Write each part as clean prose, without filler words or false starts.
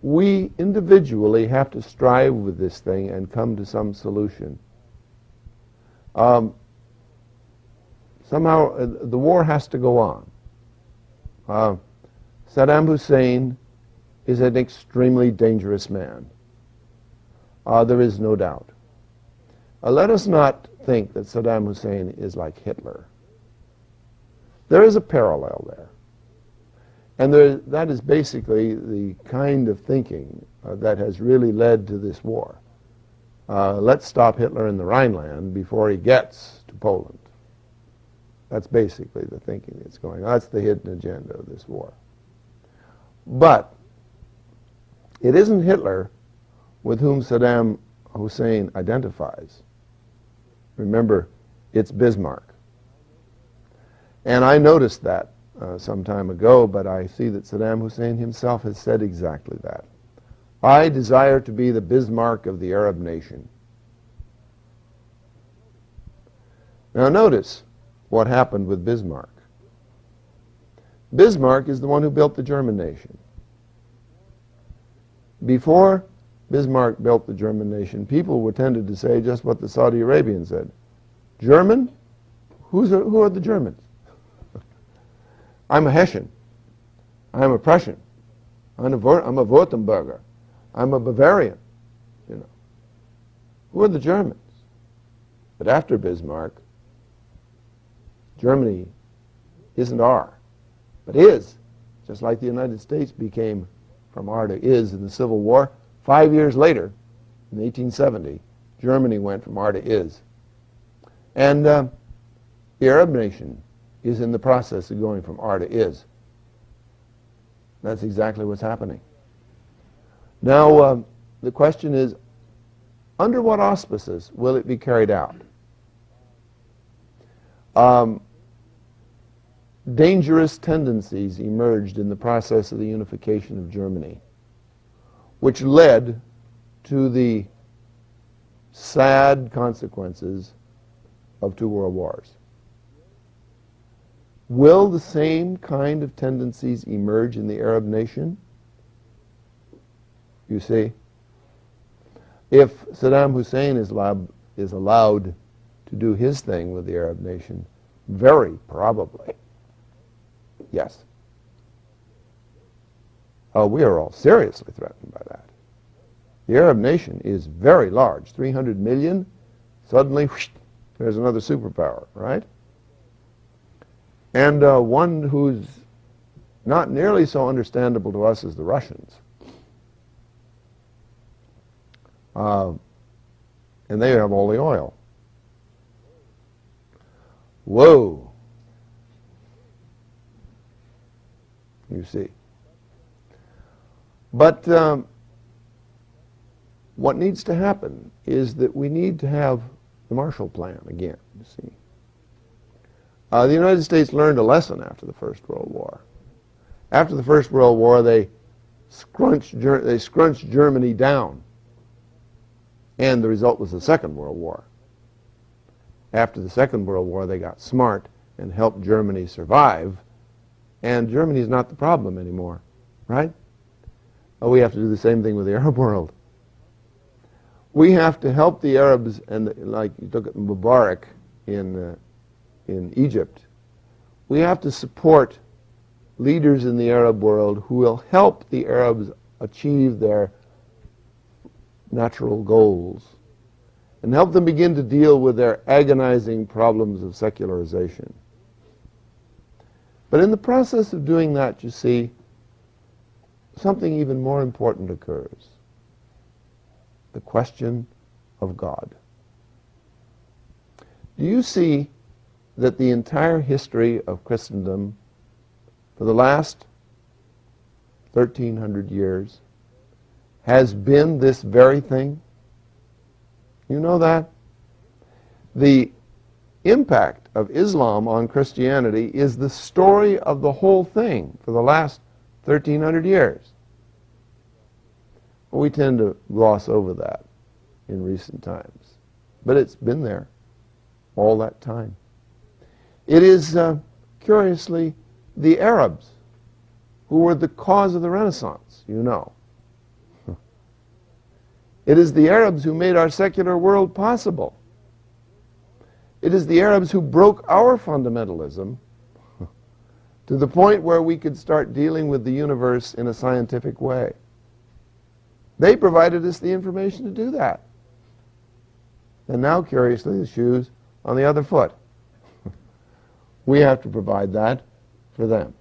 we individually have to strive with this thing and come to some solution. Somehow the war has to go on. Saddam Hussein is an extremely dangerous man. There is no doubt. Let us not think that Saddam Hussein is like Hitler. There is a parallel there. And that is basically the kind of thinking that has really led to this war. Let's stop Hitler in the Rhineland before he gets to Poland. That's basically the thinking that's going on. That's the hidden agenda of this war. But it isn't Hitler with whom Saddam Hussein identifies. Remember, it's Bismarck. And I noticed that some time ago, but I see that Saddam Hussein himself has said exactly that. I desire to be the Bismarck of the Arab nation. Now notice what happened with Bismarck. Bismarck is the one who built the German nation. Before Bismarck built the German nation, people were tended to say just what the Saudi Arabians said. German? Who are the Germans? I'm a Hessian. I'm a Prussian. I'm a Württemberger. I'm a Bavarian. You know. Who are the Germans? But after Bismarck, Germany isn't R, but is, just like the United States became from R to is in the Civil War. 5 years later, in 1870, Germany went from R to is. And the Arab nation is in the process of going from R to is. That's exactly what's happening. Now, the question is, under what auspices will it be carried out? Dangerous tendencies emerged in the process of the unification of Germany, which led to the sad consequences of 2 world wars. Will the same kind of tendencies emerge in the Arab nation? You see, if Saddam Hussein is allowed to do his thing with the Arab nation, very probably, yes. We are all seriously threatened by that. The Arab nation is very large, 300 million. Suddenly, whoosh, there's another superpower, right? And one who's not nearly so understandable to us as the Russians. And they have all the oil. Whoa. You see. But what needs to happen is that we need to have the Marshall Plan again, you see. The United States learned a lesson after the First World War. After the First World War, they scrunched Germany down. And the result was the Second World War. After the Second World War, they got smart and helped Germany survive. And Germany is not the problem anymore, right? We have to do the same thing with the Arab world. We have to help the Arabs, and like you look at Mubarak in Egypt. We have to support leaders in the Arab world who will help the Arabs achieve their natural goals and help them begin to deal with their agonizing problems of secularization. But in the process of doing that, you see, something even more important occurs. The question of God. Do you see that the entire history of Christendom for the last 1,300 years has been this very thing? You know that? The impact of Islam on Christianity is the story of the whole thing for the last 1,300 years. We tend to gloss over that in recent times. But it's been there all that time. It is, curiously, the Arabs who were the cause of the Renaissance, you know. It is the Arabs who made our secular world possible. It is the Arabs who broke our fundamentalism to the point where we could start dealing with the universe in a scientific way. They provided us the information to do that. And now, curiously, the shoe's on the other foot. We have to provide that for them.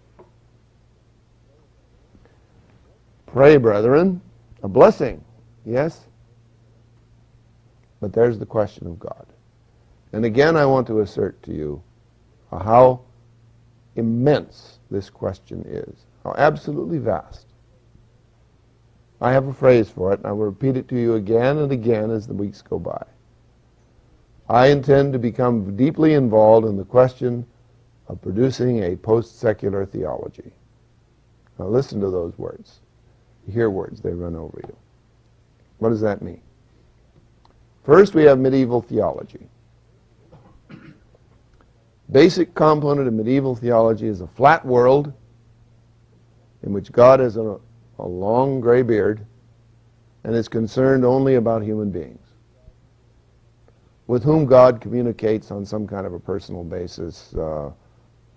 Pray, brethren, a blessing, yes? But there's the question of God. And again, I want to assert to you how immense this question is, how absolutely vast. I have a phrase for it, and I will repeat it to you again and again as the weeks go by. I intend to become deeply involved in the question of producing a post-secular theology. Now listen to those words. You hear words, they run over you. What does that mean? First, we have medieval theology. Basic component of medieval theology is a flat world in which God has a long gray beard and is concerned only about human beings, with whom God communicates on some kind of a personal basis.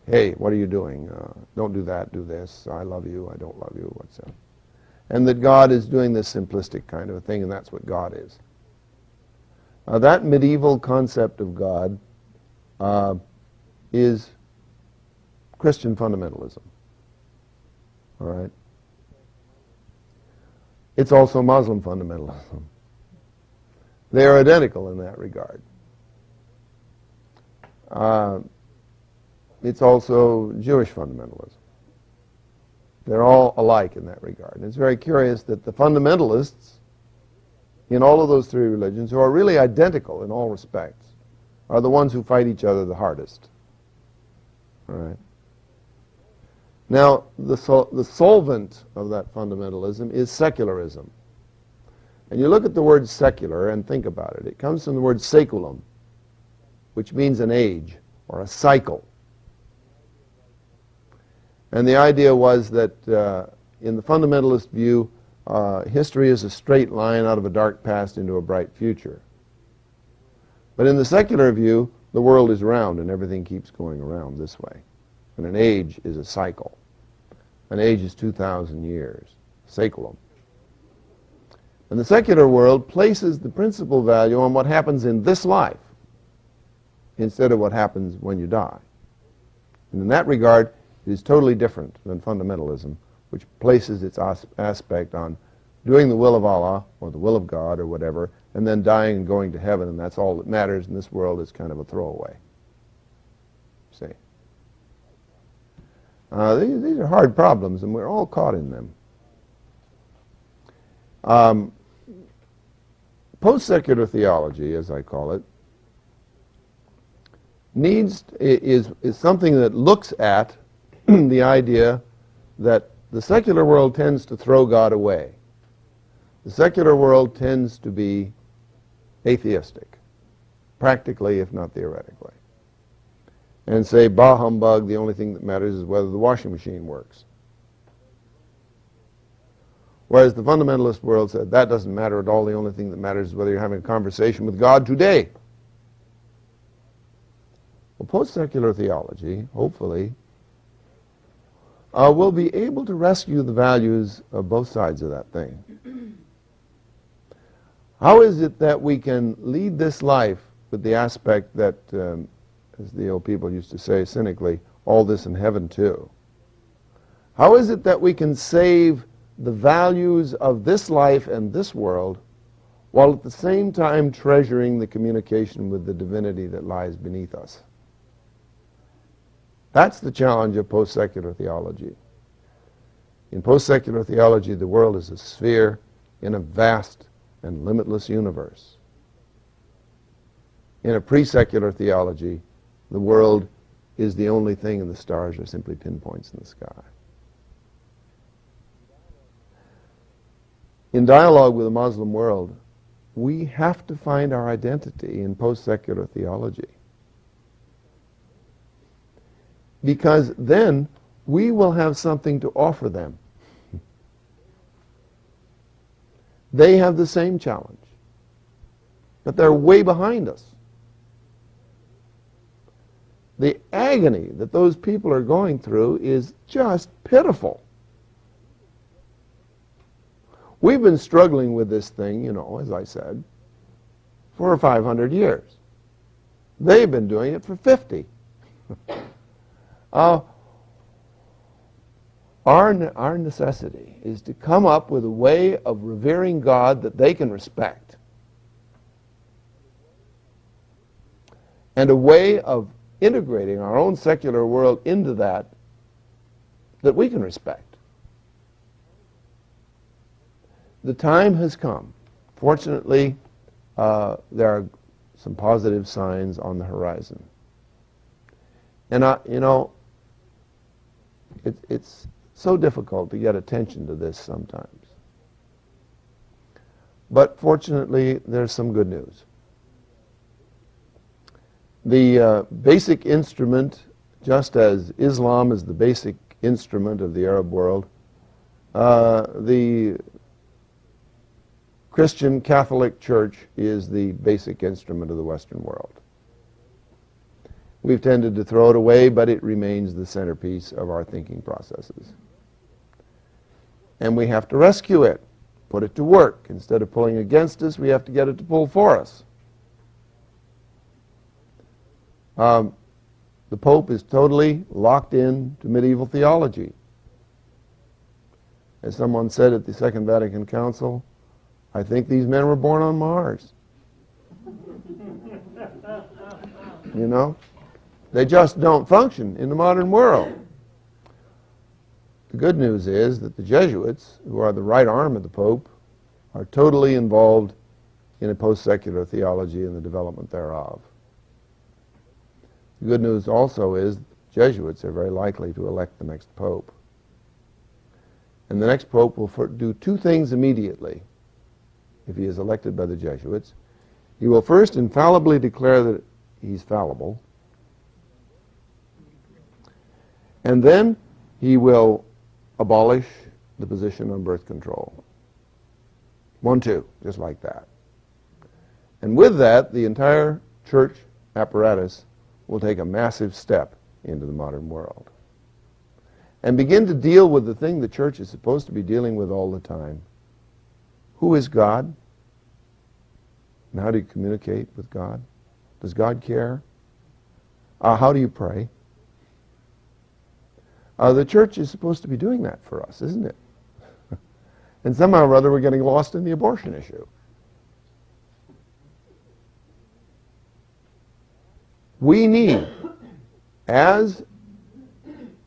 Hey, what are you doing? Don't do that, do this. I love you, I don't love you, what's that? And that God is doing this simplistic kind of a thing, and that's what God is. That medieval concept of God is Christian fundamentalism. All right? It's also Muslim fundamentalism. They are identical in that regard. It's also Jewish fundamentalism. They're all alike in that regard. And it's very curious that the fundamentalists in all of those three religions, who are really identical in all respects, are the ones who fight each other the hardest. All right. Now, the solvent of that fundamentalism is secularism. And you look at the word secular and think about it. It comes from the word saeculum, which means an age or a cycle. And the idea was that in the fundamentalist view, history is a straight line out of a dark past into a bright future. But in the secular view, the world is round and everything keeps going around this way. And an age is a cycle. An age is 2,000 years, saeculum. And the secular world places the principal value on what happens in this life instead of what happens when you die. And in that regard, it is totally different than fundamentalism, which places its aspect on doing the will of Allah or the will of God or whatever, and then dying and going to heaven, and that's all that matters, and this world is kind of a throwaway. See? These are hard problems, and we're all caught in them. Post-secular theology, as I call it, is something that looks at the idea that the secular world tends to throw God away. The secular world tends to be atheistic, practically if not theoretically, and say, bah humbug, the only thing that matters is whether the washing machine works. Whereas the fundamentalist world said, that doesn't matter at all, the only thing that matters is whether you're having a conversation with God today. Well, post-secular theology, hopefully, will be able to rescue the values of both sides of that thing. How is it that we can lead this life with the aspect that, as the old people used to say cynically, all this in heaven too? How is it that we can save the values of this life and this world while at the same time treasuring the communication with the divinity that lies beneath us? That's the challenge of post-secular theology. In post-secular theology, the world is a sphere in a vast and limitless universe. In a pre-secular theology, the world is the only thing and the stars are simply pinpoints in the sky. In dialogue with the Muslim world, we have to find our identity in post-secular theology. Because then we will have something to offer them. They have the same challenge, but they're way behind us. The agony that those people are going through is just pitiful. We've been struggling with this thing, as I said, for 500 years. They've been doing it for 50. Our necessity is to come up with a way of revering God that they can respect, and a way of integrating our own secular world into that we can respect. The time has come. Fortunately, there are some positive signs on the horizon. And it's so difficult to get attention to this sometimes. But fortunately, there's some good news. The basic instrument, just as Islam is the basic instrument of the Arab world, the Christian Catholic Church is the basic instrument of the Western world. We've tended to throw it away, but it remains the centerpiece of our thinking processes. And we have to rescue it, put it to work. Instead of pulling against us, we have to get it to pull for us. The Pope is totally locked in to medieval theology. As someone said at the Second Vatican Council, I think these men were born on Mars. They just don't function in the modern world. The good news is that the Jesuits, who are the right arm of the Pope, are totally involved in a post-secular theology and the development thereof. The good news also is Jesuits are very likely to elect the next Pope. And the next Pope will do two things immediately if he is elected by the Jesuits. He will first infallibly declare that he's fallible, and then he will abolish the position on birth control. 1, 2, just like that. And with that, the entire church apparatus will take a massive step into the modern world and begin to deal with the thing the church is supposed to be dealing with all the time. Who is God? And how do you communicate with God? Does God care? How do you pray? The church is supposed to be doing that for us, isn't it? And somehow or other we're getting lost in the abortion issue. We need, as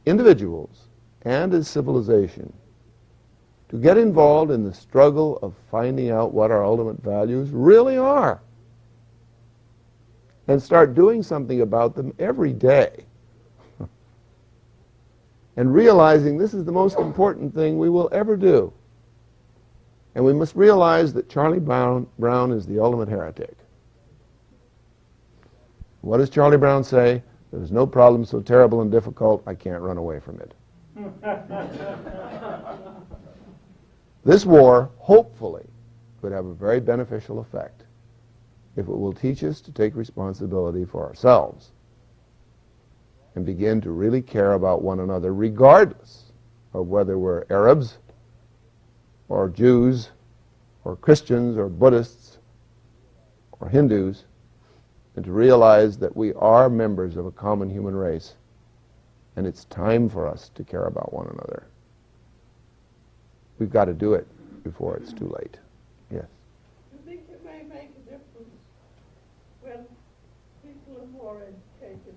individuals and as civilization, to get involved in the struggle of finding out what our ultimate values really are and start doing something about them every day. And realizing this is the most important thing we will ever do. And we must realize that Charlie Brown is the ultimate heretic. What does Charlie Brown say? There's no problem so terrible and difficult, I can't run away from it. This war, hopefully, could have a very beneficial effect if it will teach us to take responsibility for ourselves and begin to really care about one another, regardless of whether we're Arabs or Jews or Christians or Buddhists or Hindus, and to realize that we are members of a common human race, and it's time for us to care about one another. We've got to do it before it's too late. Yes? You think it may make a difference when people are more educated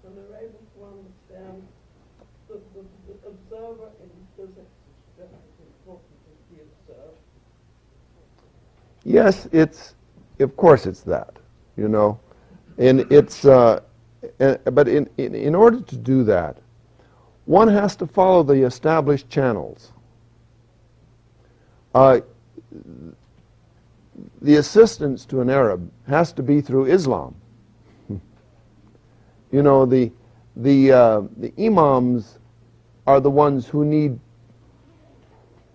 and are able to understand that the observer in physics is just as important as the observed? Yes, of course it's that, And it's, but in order to do that, one has to follow the established channels. The assistance to an Arab has to be through Islam. The imams are the ones who need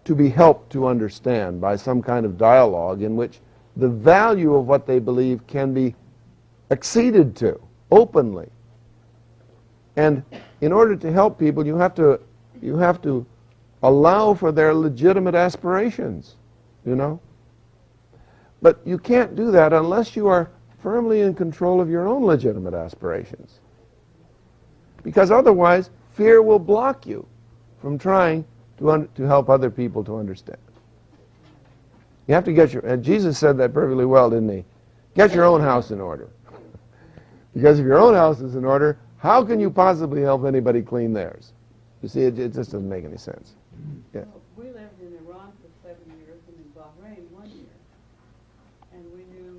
to be helped to understand by some kind of dialogue in which the value of what they believe can be acceded to openly. And in order to help people, you have to allow for their legitimate aspirations, you know. But you can't do that unless you are firmly in control of your own legitimate aspirations. Because otherwise, fear will block you from trying to help other people to understand. You have to get and Jesus said that perfectly well, didn't he? Get your own house in order. Because if your own house is in order, how can you possibly help anybody clean theirs? You see, it just doesn't make any sense. Yeah. Well, we lived in Iran for 7 years and in Bahrain 1 year. And we knew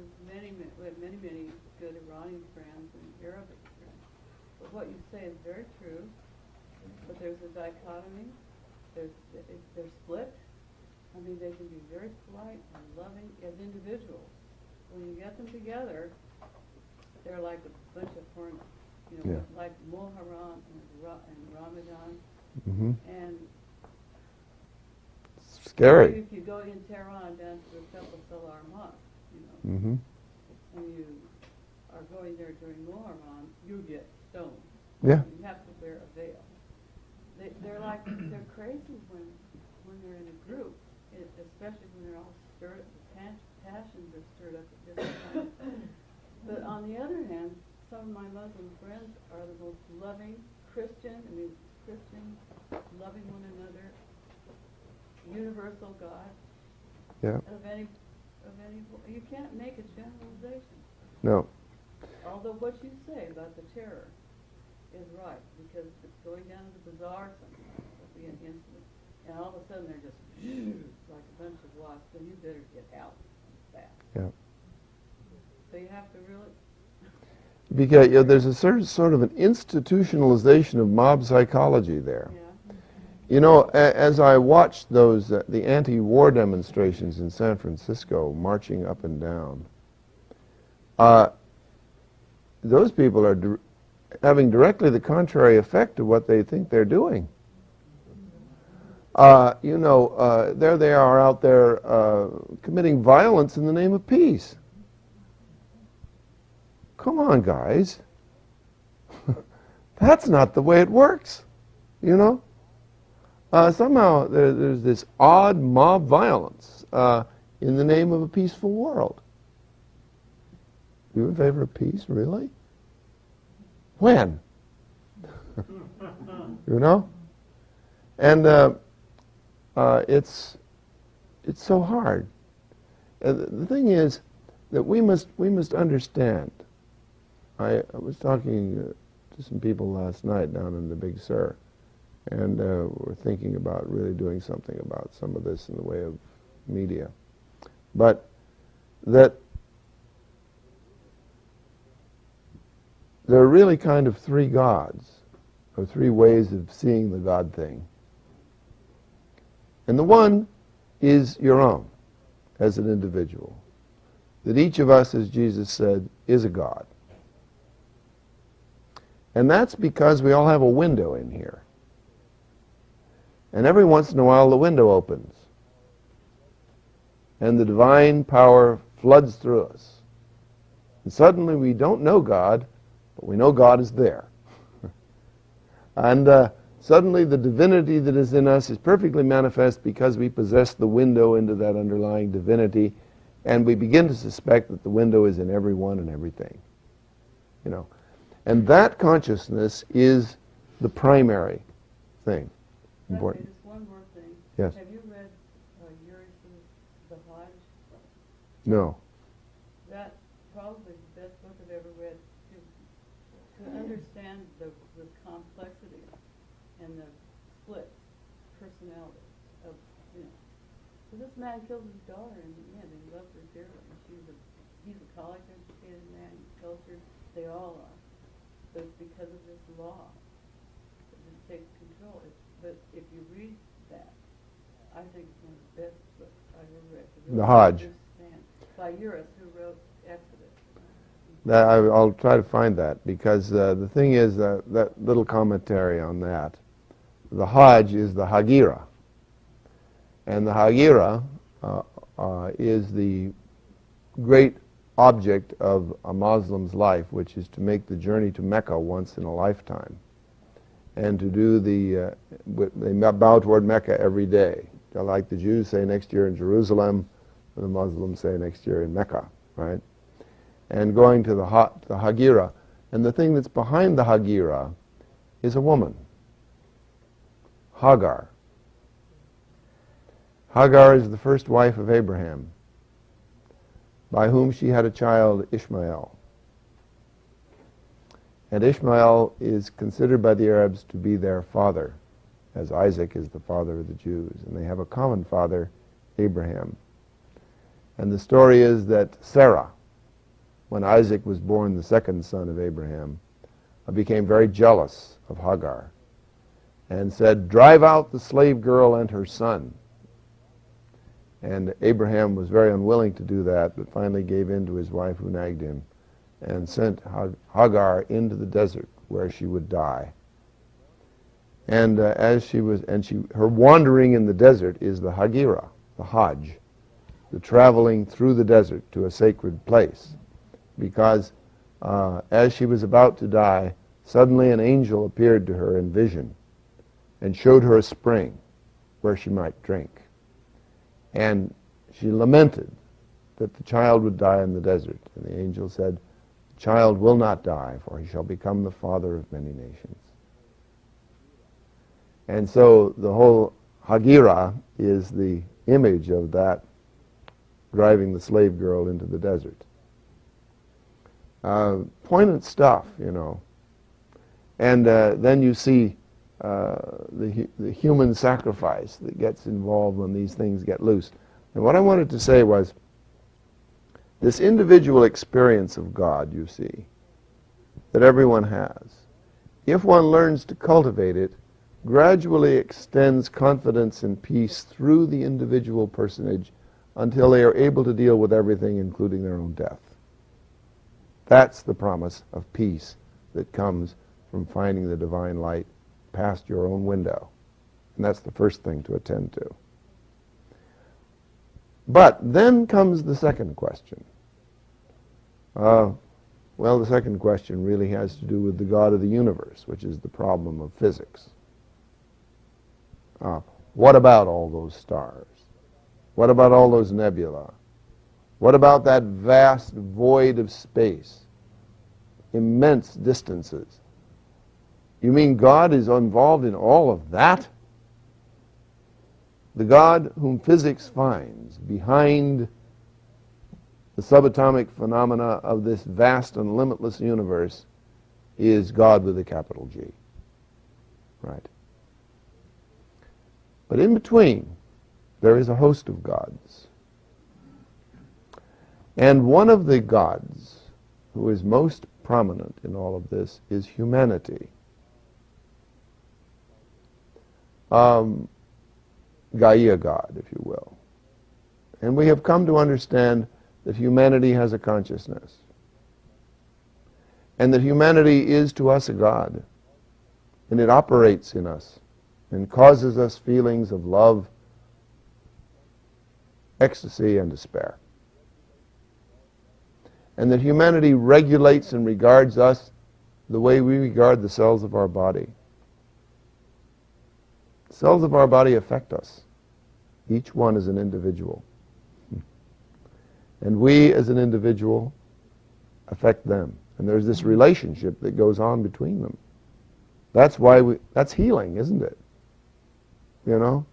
we had many good Iranian friends and Arabic friends. But what you say is very true. But there's a dichotomy. They're split. I mean, they can be very polite and loving as individuals. When you get them together, they're like a bunch of foreigners. You know, like Muharram and Ramadan. Mm-hmm. And scary. if you go in Tehran down to the Temple Salar Mosque, you know, Mm-hmm. and you are going there during Muharram, you get stoned. Yeah. You have to wear a veil. They're crazy when they're in a group, especially when they're all stirred up. The passions are stirred up at different times. But on the other hand, some of my Muslim friends are the most loving Christians, loving one another, universal God. Yeah. Of any, you can't make a generalization. No. Although what you say about the terror is right, because it's going down to the bazaar sometimes will be an incident, and all of a sudden they're just like a bunch of wasps, and you better get out fast. Yeah. So you have to really. Because there's a certain sort of an institutionalization of mob psychology there. Yeah. You know, as I watched those the anti-war demonstrations in San Francisco marching up and down, those people are having directly the contrary effect of what they think they're doing. You know, there they are out there committing violence in the name of peace. Come on, guys. That's not the way it works, you know? Somehow there's this odd mob violence in the name of a peaceful world. You in favor of peace, really? When? You know? And it's so hard. The thing is that we must understand. I was talking to some people last night down in the Big Sur, and we're thinking about really doing something about some of this in the way of media. But that there are really kind of three gods, or three ways of seeing the God thing. And the one is your own, as an individual. That each of us, as Jesus said, is a God. And that's because we all have a window in here. And every once in a while the window opens. And the divine power floods through us. And suddenly we don't know God, but we know God is there. And suddenly the divinity that is in us is perfectly manifest because we possess the window into that underlying divinity, and we begin to suspect that the window is in everyone and everything. You know. And that consciousness is the primary thing. Important. Just one more thing. Yes. Have you read Uris's The Hajj? No. That's probably the best book I've ever read to understand the complexity and the split personality of, you know. So this man killed his daughter in the end and he loved her dearly. He's a college-educated man, cultured, they all are. But it's because of this law that it takes control. But if you read that, I think it's one of the best books I ever read. The Hajj. By Uris, who wrote Exodus. I'll try to find that, because the thing is that little commentary on that. The Hajj is the Hagira. And the Hajira is the great object of a Muslim's life, which is to make the journey to Mecca once in a lifetime. And to do they bow toward Mecca every day. Like the Jews say next year in Jerusalem, and the Muslims say next year in Mecca, right? And going to the Hajira. And the thing that's behind the Hajira is a woman, Hagar. Hagar is the first wife of Abraham, by whom she had a child, Ishmael. And Ishmael is considered by the Arabs to be their father, as Isaac is the father of the Jews. And they have a common father, Abraham. And the story is that Sarah, when Isaac was born, the second son of Abraham, became very jealous of Hagar and said, "Drive out the slave girl and her son." And Abraham was very unwilling to do that, but finally gave in to his wife who nagged him and sent Hagar into the desert where she would die. And her wandering in the desert is the Hajira, the Hajj, the traveling through the desert to a sacred place. Because as she was about to die, suddenly an angel appeared to her in vision and showed her a spring where she might drink. And she lamented that the child would die in the desert. And the angel said, "The child will not die, for he shall become the father of many nations." And so the whole Hajira is the image of that, driving the slave girl into the desert. Poignant stuff, you know. And then you see the human sacrifice that gets involved when these things get loose. And what I wanted to say was, this individual experience of God, you see, that everyone has, if one learns to cultivate it, gradually extends confidence and peace through the individual personage until they are able to deal with everything, including their own death. That's the promise of peace that comes from finding the divine light past your own window. And that's the first thing to attend to. But then comes the second question. The second question really has to do with the God of the universe, which is the problem of physics. What about all those stars? What about all those nebula? What about that vast void of space? Immense distances. You mean God is involved in all of that? The God whom physics finds behind the subatomic phenomena of this vast and limitless universe is God with a capital G. Right. But in between, there is a host of gods. And one of the gods who is most prominent in all of this is humanity. Gaia God, if you will. And we have come to understand that humanity has a consciousness. And that humanity is to us a God. And it operates in us and causes us feelings of love, ecstasy, and despair. And that humanity regulates and regards us the way we regard the cells of our body. Cells of our body affect us. Each one is an individual. And we as an individual affect them. And there's this relationship that goes on between them. That's healing, isn't it? You know?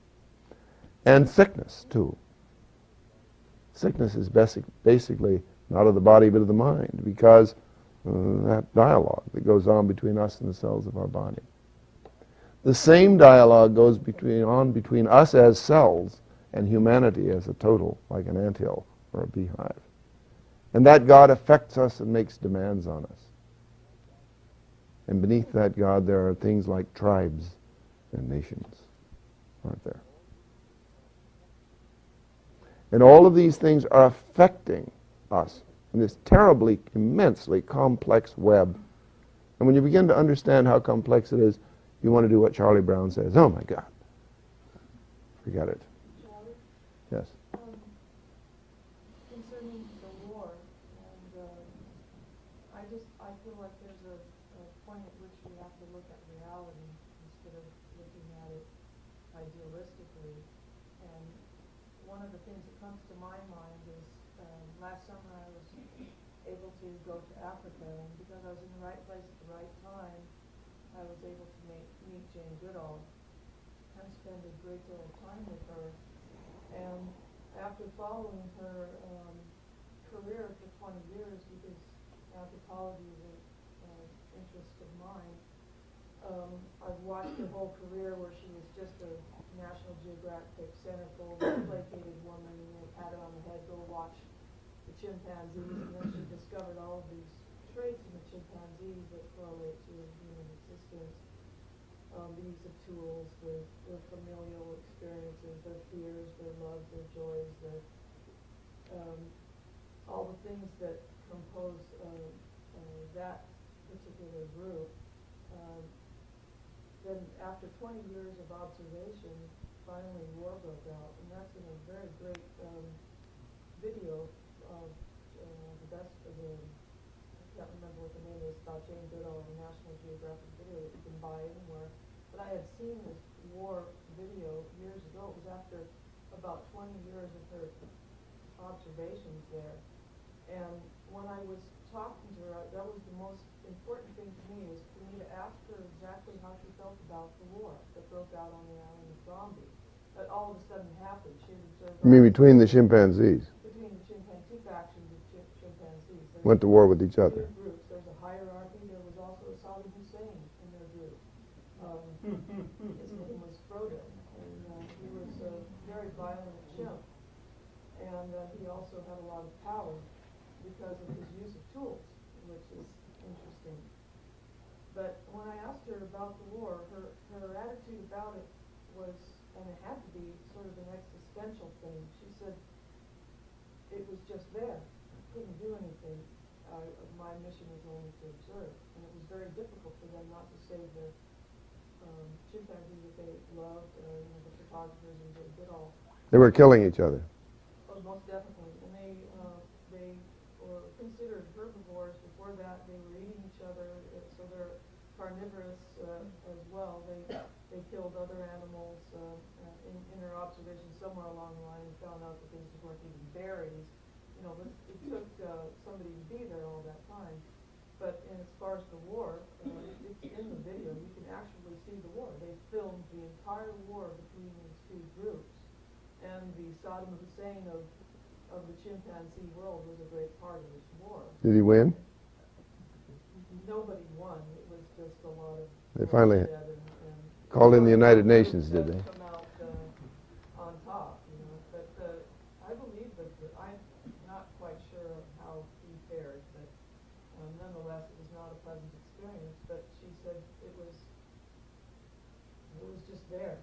And sickness, too. Sickness is basically not of the body but of the mind, because that dialogue that goes on between us and the cells of our body. The same dialogue goes on between us as cells and humanity as a total, like an anthill or a beehive. And that God affects us and makes demands on us. And beneath that God there are things like tribes and nations, aren't there? And all of these things are affecting us in this terribly, immensely complex web. And when you begin to understand how complex it is, you want to do what Charlie Brown says. Oh my God. Forget it. Charlie Yes. Concerning the war, and I feel like there's a point at which we have to look at reality instead of looking at it idealistically. And one of the things that comes to my mind is last summer I was able to go to Africa, and because I was in the right place at the right time, I was able to meet Jane Goodall and spend a great deal of time with her. And after following her career for 20 years, because anthropology is an interest of mine, I've watched her whole career where she was just a National Geographic centerfold, placated woman, pat her on the head, go watch the chimpanzees, and then she discovered all of these traits in the chimpanzees that correlate to human existence. These are tools, their familial experiences, their fears, their loves, their joys, all the things that compose that particular group. Then after 20 years of observation, finally war broke out, and that's in a very great video of I can't remember what the name is, about Jane Goodall, a National Geographic video that you can buy anywhere. But I had seen this war video years ago. It was after about 20 years of her observations there. And when I was talking to her, that was the most important thing to me, was for me to ask her exactly how she felt about the war that broke out on the island of Gombe. That all of a sudden happened. She had observed. You mean between the chimpanzees? Between the two factions of chimpanzees. Went to war with each other. Two groups. There's a hierarchy. There was also a Saddam Hussein in their group. His name was Frodo, and he was a very violent chimp. And he also had a lot of power because of his use of tools, which is interesting. But when I asked her about the war, her attitude about it was, and it had to be sort of an existential thing. She said, it was just there. I couldn't do anything. My mission was only to observe. And it was very difficult for them not to save their chimpanzees that they loved, the photographers and Jane Goodall. They were killing each other. Oh, most definitely. And they were considered herbivores. Before that, they were eating each other, so they're carnivorous as well. They killed other animals. In her observation, somewhere along the line, we found out that these weren't even berries. It took somebody to be there all that time. But as far as the war, it's in the video. You can actually see the war. They filmed the entire war between these two groups. And the Saddam Hussein of the chimpanzee world was a great part of this war. Did he win? Nobody won. It was just a lot of... They finally and called in the United Nations, did they? Come out on top, But I believe that I'm not quite sure of how he fared, but nonetheless, it was not a pleasant experience. But she said it was just there.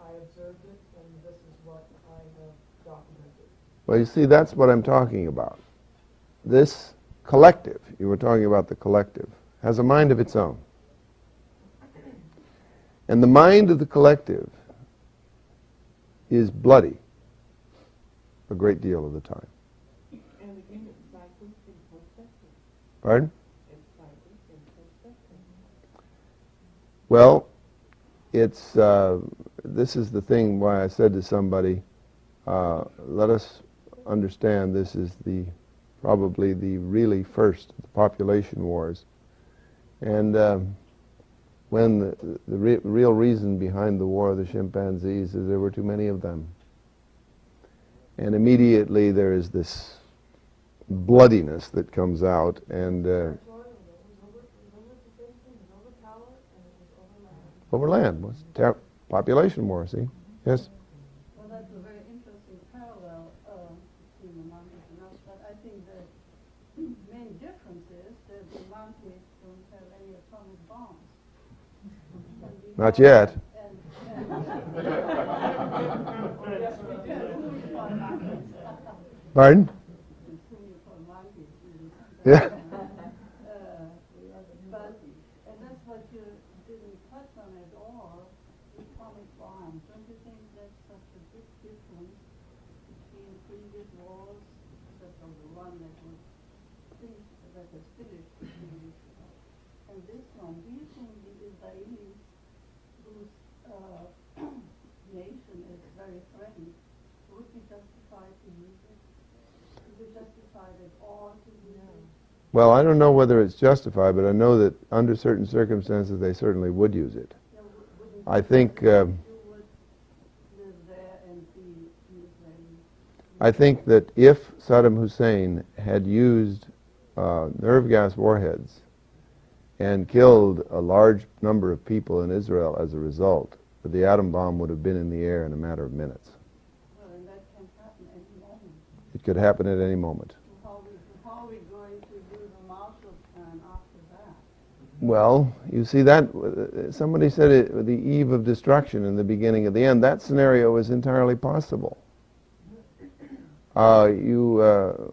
I observed it, and this is what I have documented. Well, you see, that's what I'm talking about. This collective, you were talking about the collective, has a mind of its own. And the mind of the collective is bloody a great deal of the time. And again, it's cycles in perspective. Pardon? It's cycles in perspective. Well, it's this is the thing why I said to somebody, let us understand this is probably the really first of the population wars. And when the real reason behind the war of the chimpanzees is there were too many of them. And immediately there is this bloodiness that comes out, and over land was population war, see? Yes? Well, that's a very interesting parallel between the monkeys and us, but I think the main difference is that the monkeys don't have any atomic bombs. Not yet. Pardon? Yeah. And that's what you didn't touch on at all, atomic bombs. Don't you think that's such a big difference previous wars, except from the one that was finished a few weeks ago. And this one, do you think the Israelis, whose nation is very threatened, would be justified to use it? Would be justified at all to use it? Well, I don't know whether it's justified, but I know that under certain circumstances they certainly would use it. Yeah, wouldn't I think you would live there and be Israeli? I think that if Saddam Hussein had used nerve gas warheads and killed a large number of people in Israel as a result, the atom bomb would have been in the air in a matter of minutes. Well, and that can happen at any moment. It could happen at any moment. How are we going to do the Marshall Plan after that? Well, you see that, somebody said it, the eve of destruction and the beginning of the end. That scenario is entirely possible. The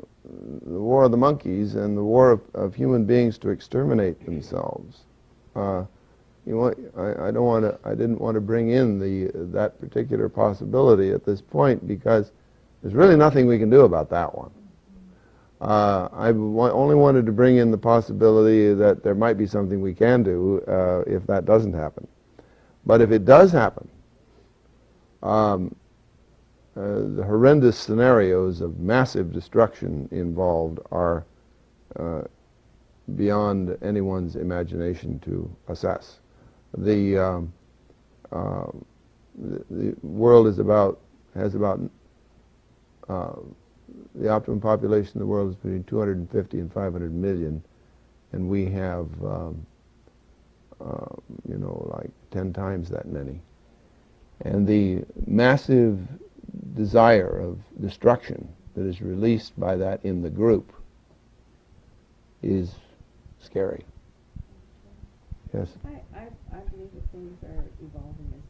war of the monkeys and the war of human beings to exterminate themselves. I didn't want to bring in that particular possibility at this point because there's really nothing we can do about that one. I only wanted to bring in the possibility that there might be something we can do if that doesn't happen. But if it does happen, the horrendous scenarios of massive destruction involved are beyond anyone's imagination to assess. The world has about the optimum population in the world is between 250 and 500 million, and we have like 10 times that many. And the massive desire of destruction that is released by that in the group is scary. Yes? I believe that things are evolving as